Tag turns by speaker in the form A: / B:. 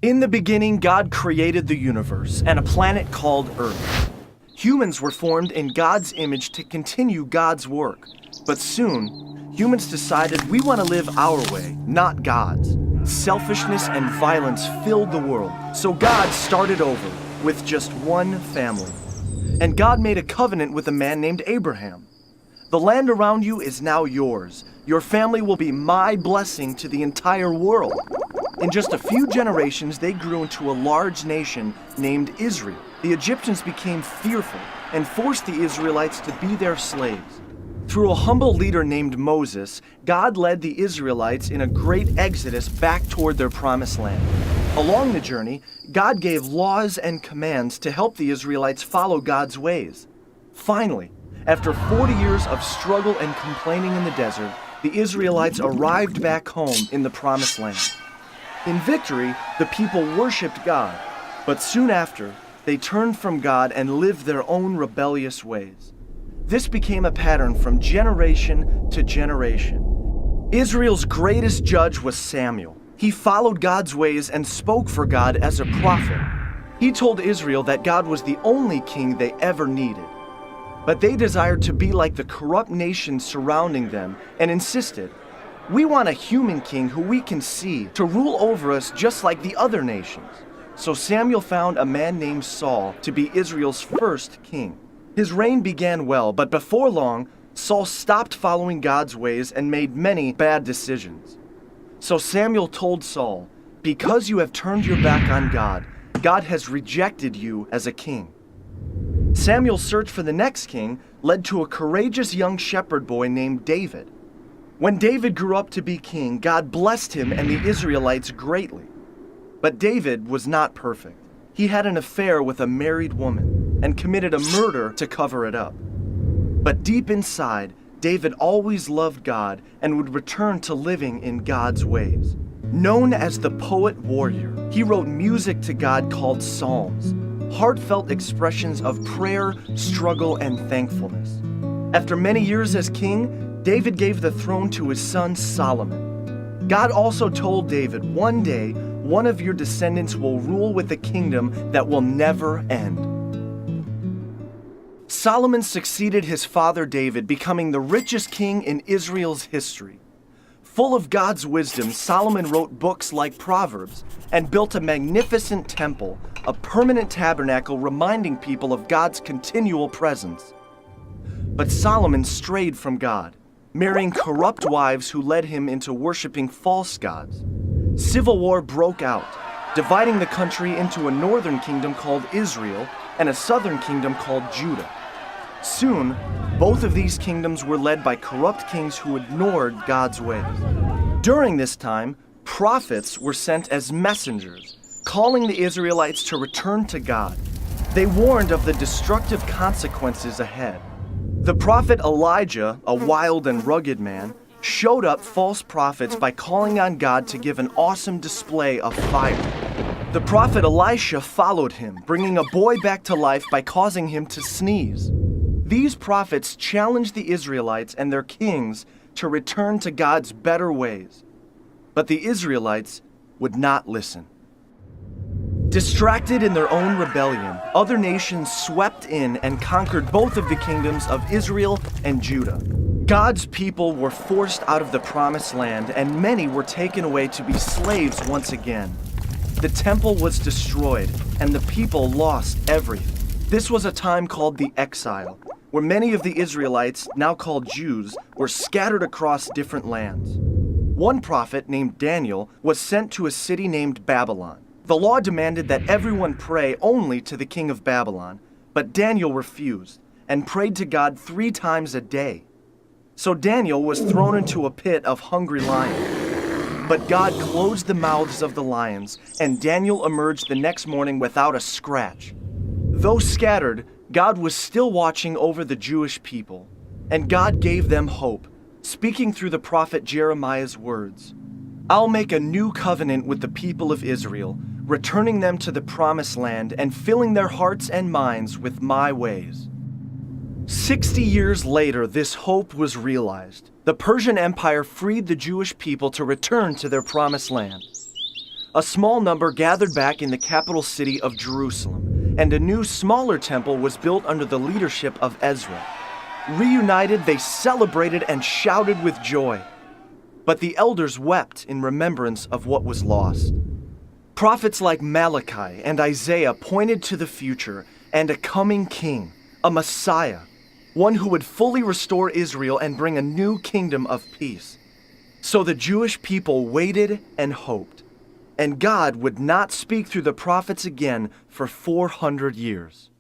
A: In the beginning, God created the universe and a planet called Earth. Humans were formed in God's image to continue God's work. But soon, humans decided we want to live our way, not God's. Selfishness and violence filled the world, so God started over with just one family. And God made a covenant with a man named Abraham. The land around you is now yours. Your family will be my blessing to the entire world. In just a few generations, they grew into a large nation named Israel. The Egyptians became fearful and forced the Israelites to be their slaves. Through a humble leader named Moses, God led the Israelites in a great exodus back toward their promised land. Along the journey, God gave laws and commands to help the Israelites follow God's ways. Finally, after 40 years of struggle and complaining in the desert, the Israelites arrived back home in the promised land. In victory, the people worshipped God, but soon after, they turned from God and lived their own rebellious ways. This became a pattern from generation to generation. Israel's greatest judge was Samuel. He followed God's ways and spoke for God as a prophet. He told Israel that God was the only king they ever needed. But they desired to be like the corrupt nations surrounding them and insisted, "We want a human king who we can see to rule over us just like the other nations." So Samuel found a man named Saul to be Israel's first king. His reign began well, but before long, Saul stopped following God's ways and made many bad decisions. So Samuel told Saul, "Because you have turned your back on God, God has rejected you as a king." Samuel's search for the next king led to a courageous young shepherd boy named David. When David grew up to be king, God blessed him and the Israelites greatly. But David was not perfect. He had an affair with a married woman and committed a murder to cover it up. But deep inside, David always loved God and would return to living in God's ways. Known as the poet warrior, he wrote music to God called psalms, heartfelt expressions of prayer, struggle, and thankfulness. After many years as king, David gave the throne to his son Solomon. God also told David, "One day, one of your descendants will rule with a kingdom that will never end." Solomon succeeded his father David, becoming the richest king in Israel's history. Full of God's wisdom, Solomon wrote books like Proverbs and built a magnificent temple, a permanent tabernacle reminding people of God's continual presence. But Solomon strayed from God, marrying corrupt wives who led him into worshiping false gods. Civil war broke out, dividing the country into a northern kingdom called Israel and a southern kingdom called Judah. Soon, both of these kingdoms were led by corrupt kings who ignored God's ways. During this time, prophets were sent as messengers, calling the Israelites to return to God. They warned of the destructive consequences ahead. The prophet Elijah, a wild and rugged man, showed up false prophets by calling on God to give an awesome display of fire. The prophet Elisha followed him, bringing a boy back to life by causing him to sneeze. These prophets challenged the Israelites and their kings to return to God's better ways. But the Israelites would not listen. Distracted in their own rebellion, other nations swept in and conquered both of the kingdoms of Israel and Judah. God's people were forced out of the promised land, and many were taken away to be slaves once again. The temple was destroyed, and the people lost everything. This was a time called the exile, where many of the Israelites, now called Jews, were scattered across different lands. One prophet named Daniel was sent to a city named Babylon. The law demanded that everyone pray only to the king of Babylon, but Daniel refused and prayed to God 3 times a day. So Daniel was thrown into a pit of hungry lions. But God closed the mouths of the lions, and Daniel emerged the next morning without a scratch. Though scattered, God was still watching over the Jewish people, and God gave them hope, speaking through the prophet Jeremiah's words. "I'll make a new covenant with the people of Israel, returning them to the promised land and filling their hearts and minds with my ways." 60 years later, this hope was realized. The Persian Empire freed the Jewish people to return to their promised land. a small number gathered back in the capital city of Jerusalem, and a new, smaller temple was built under the leadership of Ezra. Reunited, they celebrated and shouted with joy. But the elders wept in remembrance of what was lost. Prophets like Malachi and Isaiah pointed to the future and a coming king, a Messiah, one who would fully restore Israel and bring a new kingdom of peace. So the Jewish people waited and hoped, and God would not speak through the prophets again for 400 years.